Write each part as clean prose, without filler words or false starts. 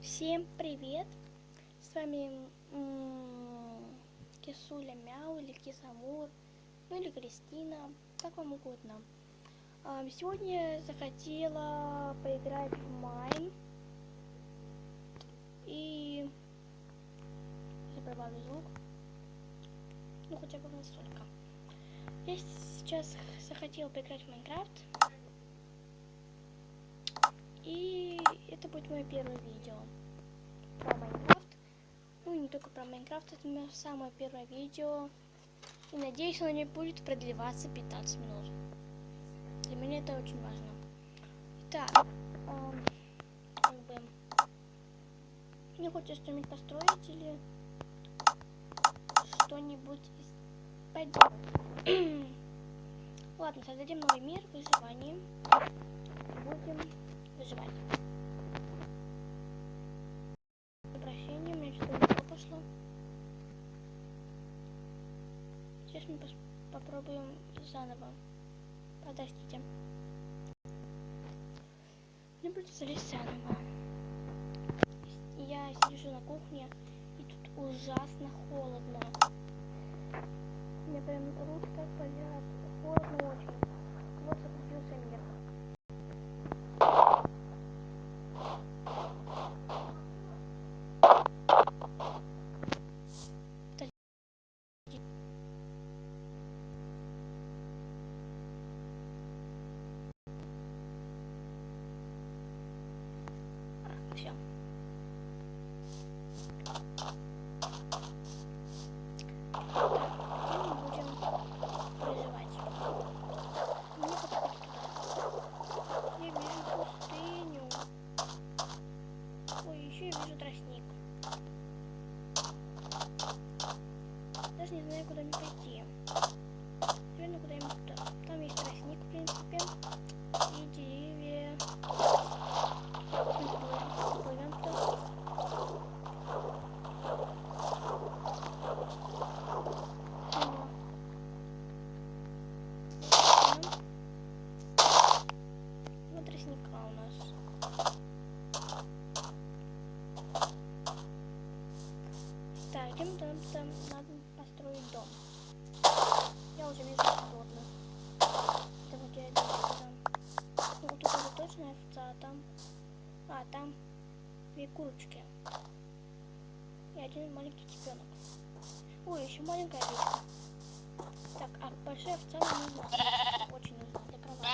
Всем привет! С вами Кисуля Мяу или Кисамур, ну или Кристина, как вам угодно. Сегодня я захотела поиграть в Майн. И я прибавлю звук, ну хотя бы настолько. Я сейчас захотела поиграть в Майнкрафт. И это будет мое первое видео про Майнкрафт. Ну и не только про Майнкрафт, это мое самое первое видео. И надеюсь, оно не будет продлеваться 15 минут. Для меня это очень важно. Итак, как бы мне хочется что-нибудь построить или что-нибудь поделать. Ладно, создадим новый мир, выживание. Будем выживать. Прощение, у меня что-то не пошло. Сейчас мы попробуем заново. Подождите. Мне придется залезть заново. Я сижу на кухне, и тут ужасно холодно. У меня прям руки как болят. Холодно очень. Вот запустился мир. Все. Даже не знаю, куда мне пойти. Наверное, куда-нибудь туда. Там есть тростник, в принципе. И деревья. Поплывем туда. Вот тростника у нас. Так, где-то там надо построить дом. Я уже вижу животных. Это вот я иду сюда. Ну, тут уже точно овца, а там... там две курочки. И один маленький цыпленок. Ой, еще маленькая овечка. Так, а большая овца нам нужна. Очень нужна для кровати.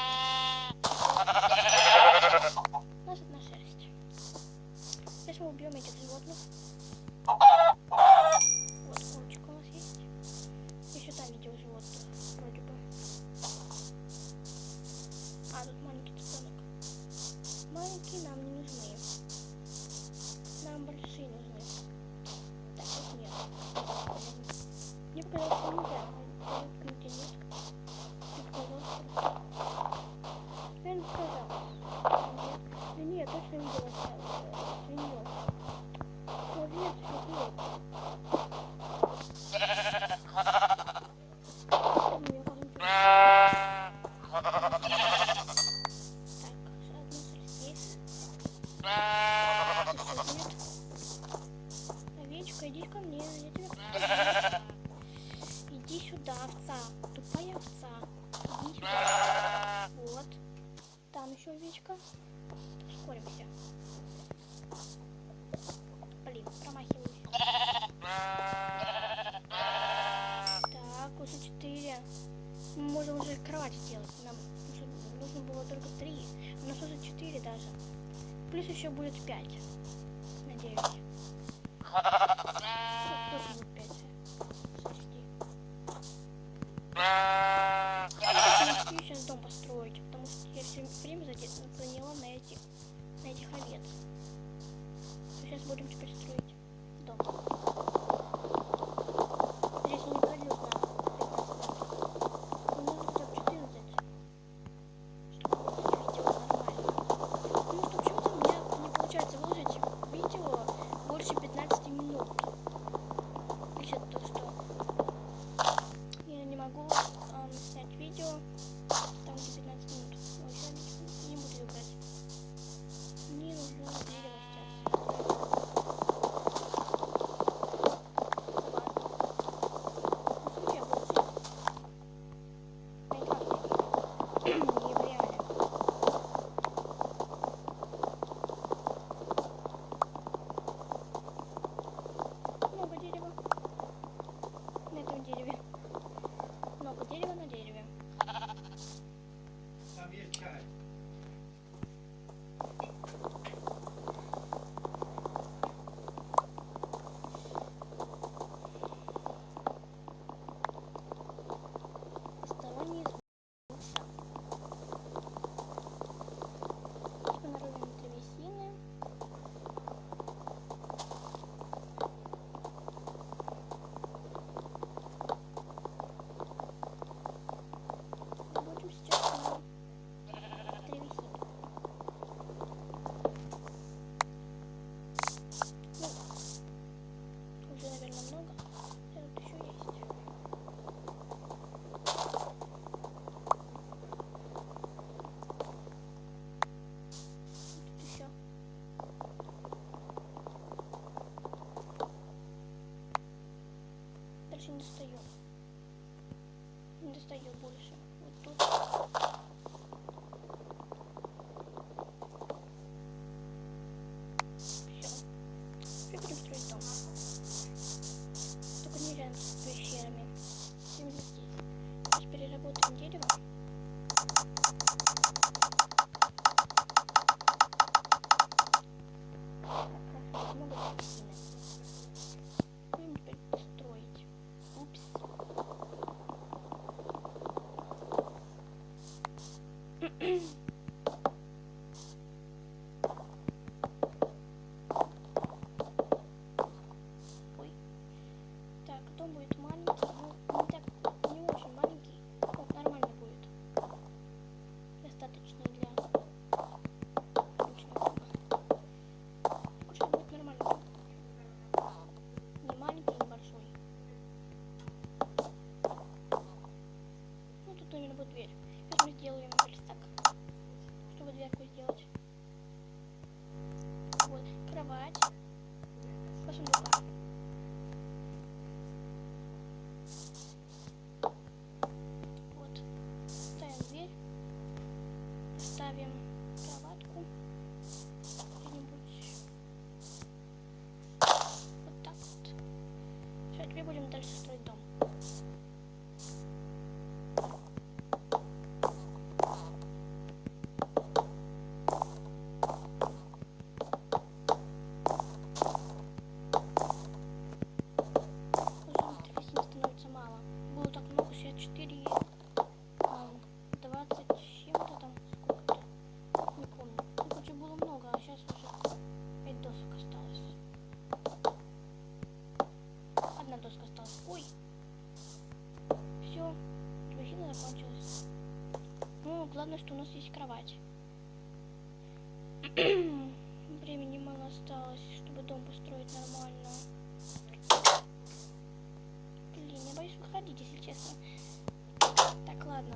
У нас одна шерсть. Сейчас мы убьем этих животных. Вот курочка у нас есть. Еще там видел животных, вроде бы. Тут маленький цыпленок. Маленькие нам не нужны. Нам большие нужны. Так, вот нет. Мне показалось, что нельзя. Нигде нет. Мне показалось просто. Я не показалось. Нет. Да нет, точно видела свинью. Вот нет, свинью. Овечка, иди ко мне, я тебя хочу. Иди сюда, овца, тупая овца. Иди сюда. Вот. Там еще овечка. Ускоримся. Блин, промахиваюсь. Так, уже 4. Мы можем уже кровать сделать. Нам нужно было только 3. У нас уже 4 даже. Плюс еще будет 5. Надеюсь. Тоже будет 5. 6. Я хочу сейчас дом построить, потому что я все время заняла на этих овец. Сейчас будем теперь строить дом. Здесь я не пролью на 15 минут. Нужно хотя бы 14. Чтобы выложить видео нормально. Потому что почему-то у меня не получается выложить видео больше 15 минут. Пишет то, что я не могу снять видео там где 15 минут. Но я не буду играть. Мне нужно видео сейчас. пойдет больше. Вот тут. Все. Теперь будем строить дом. Только не рядом с пещерами. Именно здесь. Сейчас переработаем дерево. Так, хорошо, много древесины. Будем теперь строить. Упс. Ой. Так, дом будет маленький, ну не так, не очень маленький, вот нормально будет. Достаточно для обычного дома. Лучше будет нормально. Не маленький, не большой. Ну тут, наверное, будет дверь. Сейчас мы сделаем верстак, чтобы дверку сделать. Вот, кровать. По сундукам. Вот. Ставим дверь. Ставим кроватку. Где-нибудь. Вот так вот. Все, теперь будем дальше строить дом. Становится мало. Было так много, 64, 20 с чем-то там, сколько-то, не помню. Ну, короче, было много, а сейчас уже 5 досок осталось. Одна доска осталась. Ой! Все, древесина закончилась. Ну, главное, что у нас есть кровать. Времени мало осталось, чтобы дом построить нормально. Блин, я боюсь выходить, если честно. Так, ладно.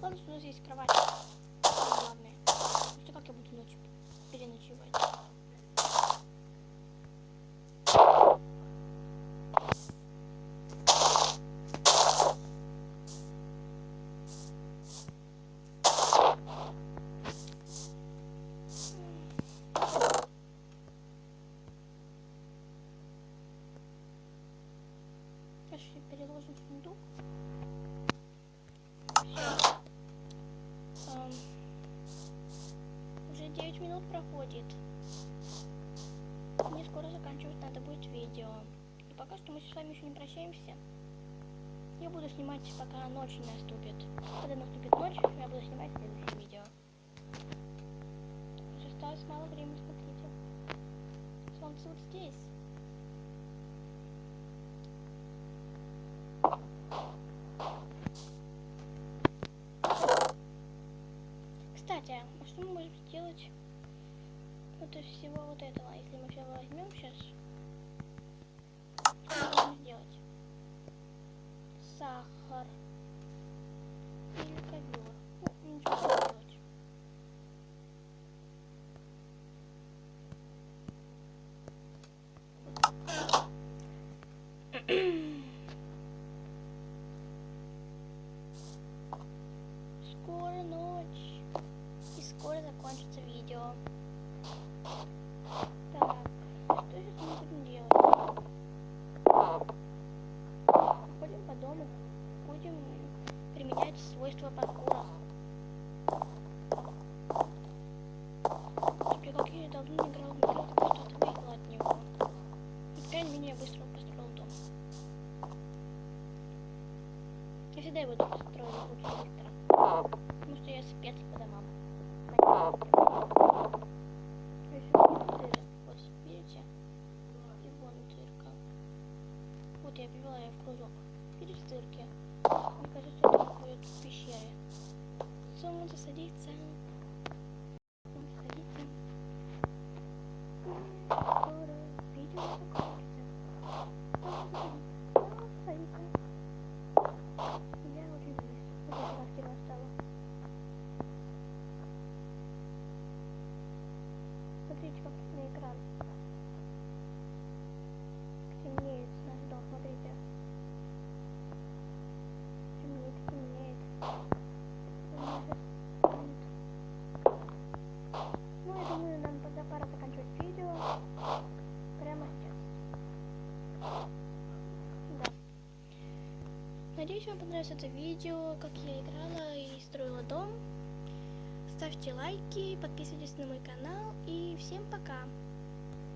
Главное, что у нас есть кровать. Это главное. Просто как я буду ночью переночевать? Сейчас переложим в сундук. Уже 9 минут проходит. Мне скоро заканчивать надо будет видео. И пока что мы с вами еще не прощаемся. Я буду снимать, пока ночь не наступит. Когда наступит ночь, я буду снимать следующее видео. Уже осталось мало времени, смотрите. Солнце вот здесь. Кстати, а что мы можем сделать вот из всего вот этого? Если мы все возьмем сейчас, что мы можем сделать? Сахар или ковер. Ну, ничего не делать. Скоро ночь. И скоро закончится видео. Так, что сейчас мы будем делать? Ходим по дому. Будем применять свойства паркура. Теперь как я давно не играл в Майнкрафт, так что-то выиграл от него. И, по крайней мере, я быстро построил дом. Я всегда его строил лучше быстро. Потому что я спец по домам. Вот видите? И вон дырка. Вот я привела ее в кружок. Видишь дырки? Мне кажется, это будет в пещере. Солнце садится. Солнце садится. Скоро видео закончится. Солнце садится. Я очень боюсь. Вот я квартира остала. Смотрите, как на экран темнеет наш дом, смотрите. Темнеет. Надеюсь, вам понравилось это видео, как я играла и строила дом. Ставьте лайки, подписывайтесь на мой канал и всем пока!